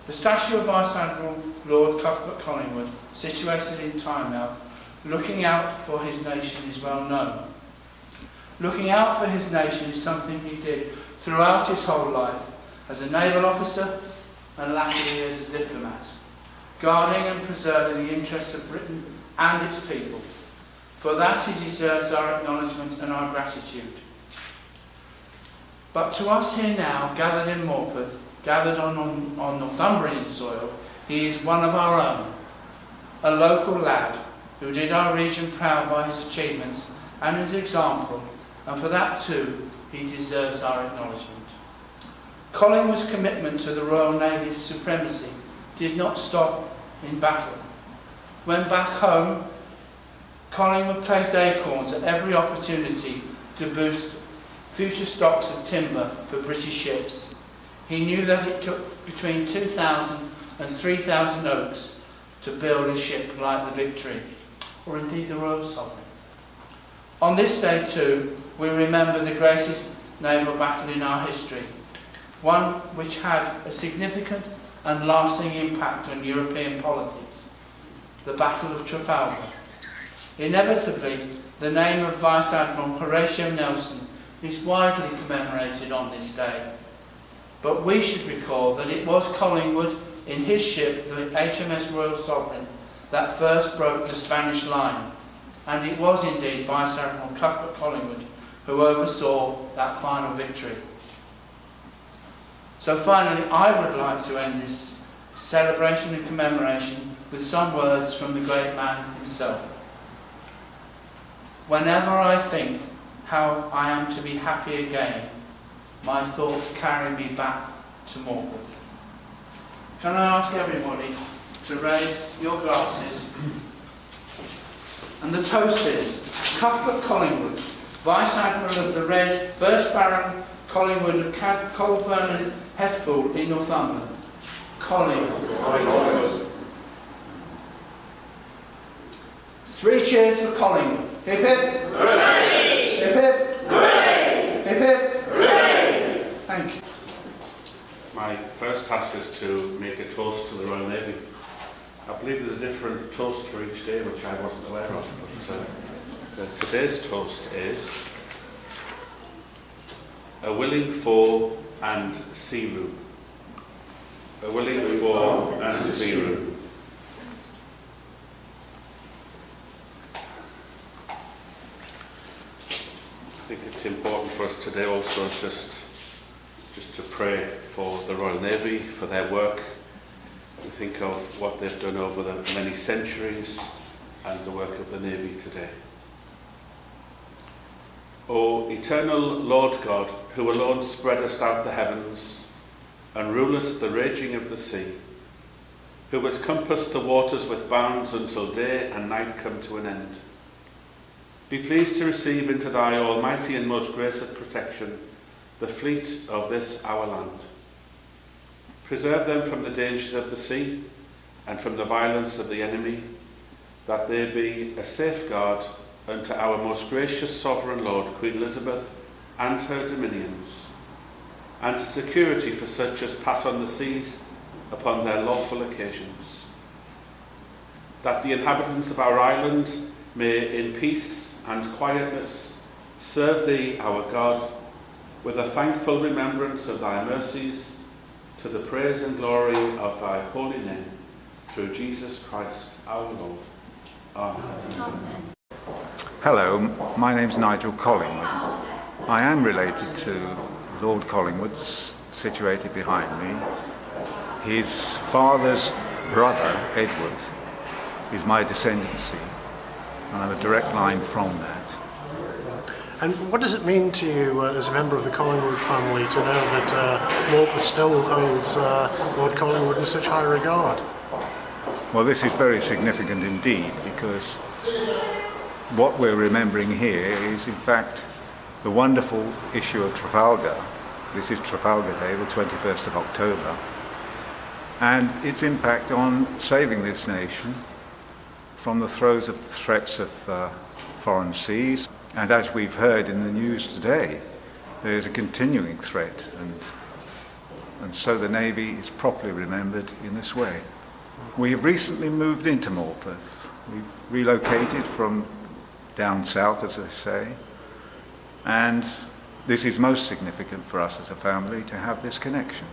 The statue of Vice Admiral Lord Cuthbert Collingwood, situated in Tynemouth, looking out for his nation, is well known. Looking out for his nation is something he did throughout his whole life, as a naval officer and latterly as a diplomat, guarding and preserving the interests of Britain and its people. For that he deserves our acknowledgement and our gratitude. But to us here now, gathered in Morpeth, gathered on Northumberland soil, he is one of our own, a local lad who did our region proud by his achievements and his example, and for that too he deserves our acknowledgement. Collingwood's commitment to the Royal Navy's supremacy did not stop in battle. When back home, Collingwood placed acorns at every opportunity to boost future stocks of timber for British ships. He knew that it took between 2,000 and 3,000 oaks to build a ship like the Victory, or indeed the Royal Sovereign. On this day too, we remember the greatest naval battle in our history, one which had a significant and lasting impact on European politics, the Battle of Trafalgar. Inevitably, the name of Vice Admiral Horatio Nelson is widely commemorated on this day. But we should recall that it was Collingwood in his ship, the HMS Royal Sovereign, that first broke the Spanish line, and it was indeed Vice Admiral Cuthbert Collingwood who oversaw that final victory. So finally, I would like to end this celebration and commemoration with some words from the great man himself. Whenever I think how I am to be happy again, my thoughts carry me back to Morpeth. Can I ask everybody to raise your glasses? And the toast is, Cuthbert Collingwood, Vice Admiral of the Red, 1st Baron Collingwood of Colburn and Hethpool in Northumberland. Collingwood. 3 cheers for Collingwood. Hip hip. Hooray! Hip hip. Hooray! Hip hip. Hooray! Thank you. My first task is to make a toast to the Royal Navy. I believe there's a different toast for each day, which I wasn't aware of. But today's toast is a willing foe and sea room. A willing foe and sea room. I think it's important for us today also just to pray for the Royal Navy, for their work. We think of what they've done over the many centuries and the work of the Navy today. O eternal Lord God, who alone spreadest out the heavens and rulest the raging of the sea, who has compassed the waters with bounds until day and night come to an end, be pleased to receive into thy almighty and most gracious protection the fleet of this our land. Preserve them from the dangers of the sea and from the violence of the enemy, that they be a safeguard unto our most gracious sovereign Lord, Queen Elizabeth, and her dominions, and to security for such as pass on the seas upon their lawful occasions. That the inhabitants of our island may in peace and quietness serve thee, our God, with a thankful remembrance of thy mercies, to the praise and glory of thy holy name, through Jesus Christ our Lord. Amen. Amen. Hello, my name's Nigel Collingwood. I am related to Lord Collingwood, situated behind me. His father's brother, Edward, is my descendancy, and I'm a direct line from that. And what does it mean to you as a member of the Collingwood family to know that Morpeth still holds Lord Collingwood in such high regard? Well, this is very significant indeed, because what we're remembering here is in fact the wonderful issue of Trafalgar. This is Trafalgar Day, the 21st of October, and its impact on saving this nation from the throes of the threats of foreign seas. And as we've heard in the news today, there's a continuing threat, and and so the Navy is properly remembered in this way. We have recently moved into Morpeth. We've relocated from down south, as I say, and this is most significant for us as a family to have this connection.